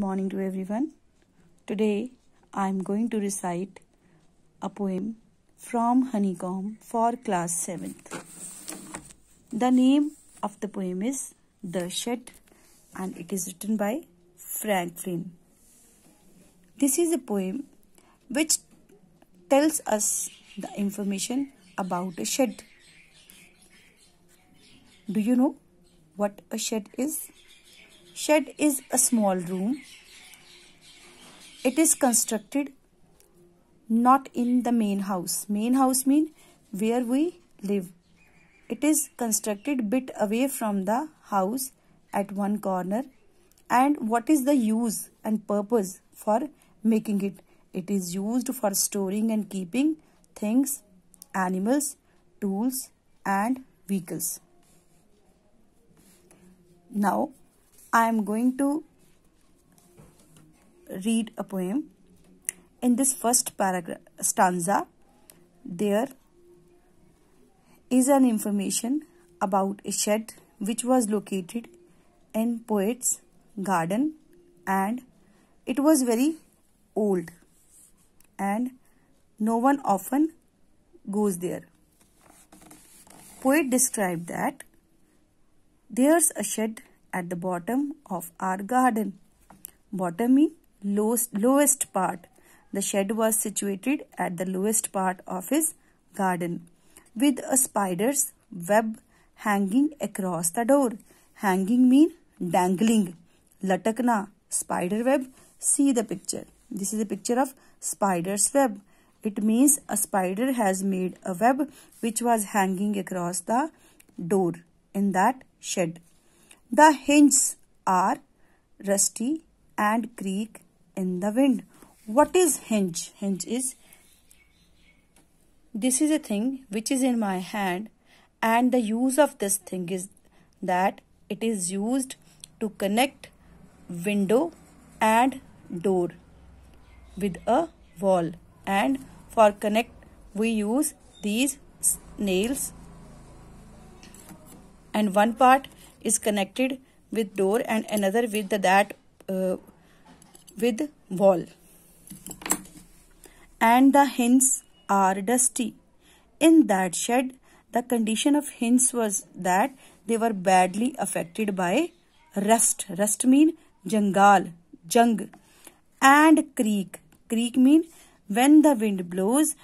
Morning to everyone. Today I am going to recite a poem from Honeycomb for class 7th. The name of the poem is The Shed and it is written by Frank Flynn. This is a poem which tells us the information about a shed. Do you know what a shed is? Shed is a small room. It is constructed not in the main house. Main house means where we live. It is constructed bit away from the house at one corner. And what is the use and purpose for making it? It is used for storing and keeping things, animals, tools and vehicles. Now I am going to read a poem. In this first stanza, there is an information about a shed which was located in poet's garden and it was very old and no one often goes there. Poet described that there's a shed at the bottom of our garden. Bottom means lowest part. The shed was situated at the lowest part of his garden with a spider's web hanging across the door. Hanging means dangling. Latakna, spider web. See the picture. This is a picture of spider's web. It means a spider has made a web which was hanging across the door in that shed. The hinges are rusty and creak in the wind. What is hinge? Hinge is, this is a thing which is in my hand and the use of this thing is that it is used to connect window and door with a wall, and for connect we use these nails and one part is connected with door and another with with wall. And the hinges are dusty. In that shed, the condition of hinges was that they were badly affected by rust. Rust mean jung, and creak. Creak mean when the wind blows,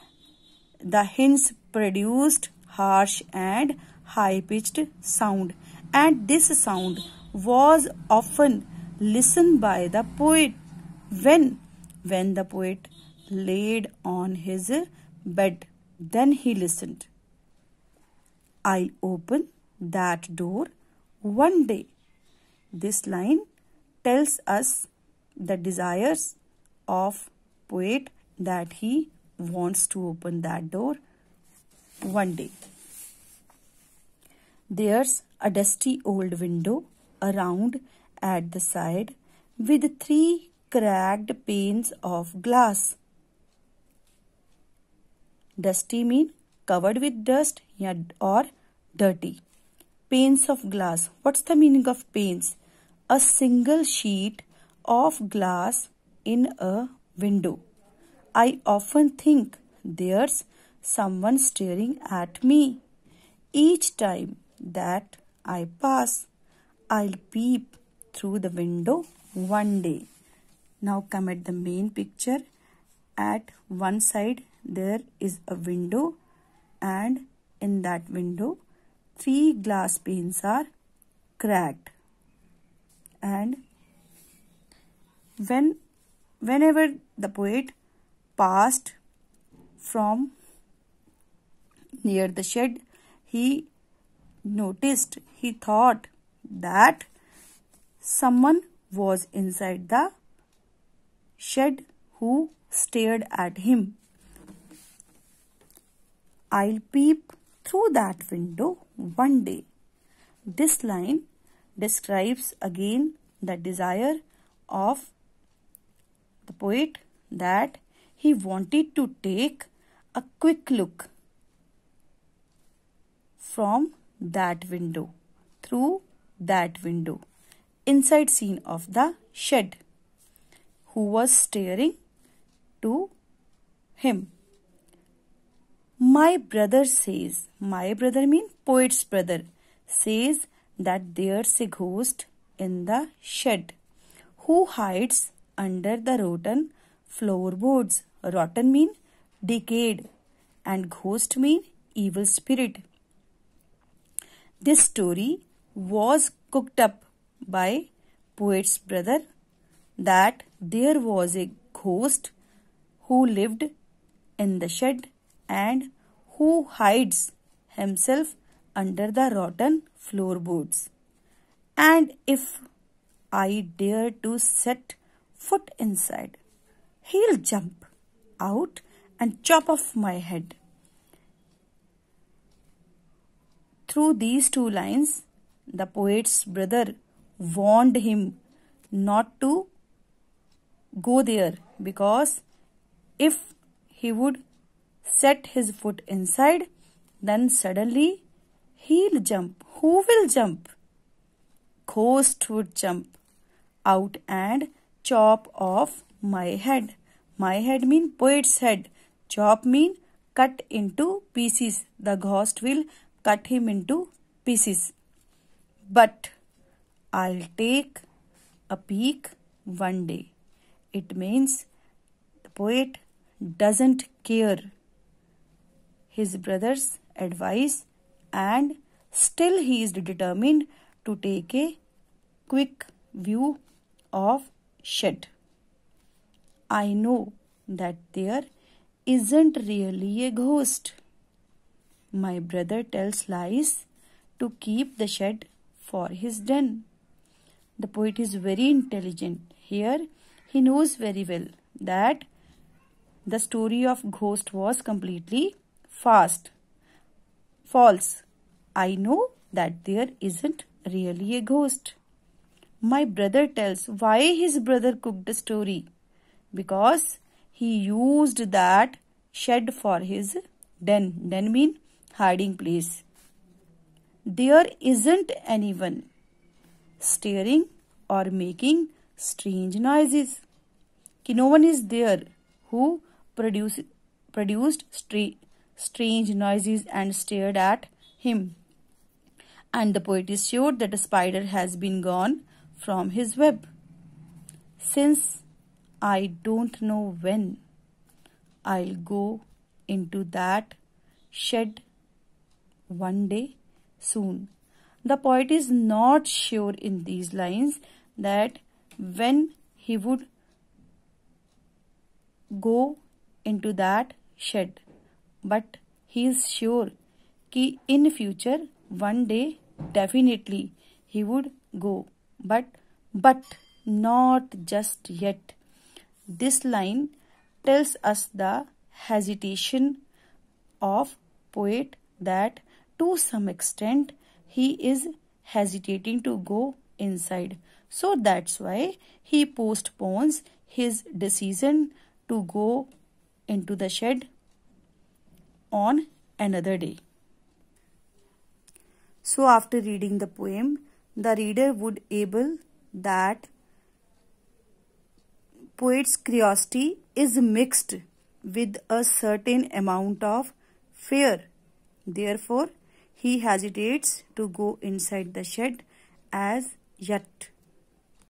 the hinges produced harsh and high-pitched sound. And this sound was often listened by the poet when the poet laid on his bed. Then he listened. I'll open that door one day. This line tells us the desires of poet that he wants to open that door one day. There's a dusty old window around at the side with 3 cracked panes of glass. Dusty means covered with dust or dirty. Panes of glass. What's the meaning of panes? A single sheet of glass in a window. I often think there's someone staring at me. Each time that I pass, I'll peep through the window one day. Now come at the main picture. At one side there is a window and in that window 3 glass panes are cracked. And whenever the poet passed from near the shed, he thought that someone was inside the shed who stared at him. I'll peep through that window one day. This line describes again the desire of the poet that he wanted to take a quick look from that window, through that window, inside scene of the shed. who was staring to him. My brother says, my brother means poet's brother, says that there's a ghost in the shed who hides under the rotten floorboards. Rotten mean decayed and ghost mean evil spirit. This story was cooked up by poet's brother that there was a ghost who lived in the shed and who hides himself under the rotten floorboards. And if I dare to set foot inside, he'll jump out and chop off my head. Through these two lines, the poet's brother warned him not to go there, because if he would set his foot inside, then suddenly he'll jump. Who will jump? Ghost would jump out and chop off my head. My head mean poet's head. Chop mean cut into pieces. The ghost will cut him into pieces. But I'll take a peek one day. It means the poet doesn't care his brother's advice, and still he is determined to take a quick view of shed. I know that there isn't really a ghost. My brother tells lies to keep the shed for his den. The poet is very intelligent. Here he knows very well that the story of ghost was completely false. I know that there isn't really a ghost. My brother tells why his brother cooked the story. Because he used that shed for his den. Den mean hiding place. There isn't anyone staring or making strange noises. No one is there who produced strange noises and stared at him. And the poet is sure that a spider has been gone from his web. Since I don't know when I'll go into that shed one day soon. The poet is not sure in these lines that when he would go into that shed, but he is sure कि in future one day definitely he would go, but not just yet. This line tells us the hesitation of poet, that to some extent he is hesitating to go inside. So that's why he postpones his decision to go into the shed on another day. So after reading the poem, the reader would able that poet's curiosity is mixed with a certain amount of fear. Therefore, he hesitates to go inside the shed as yet.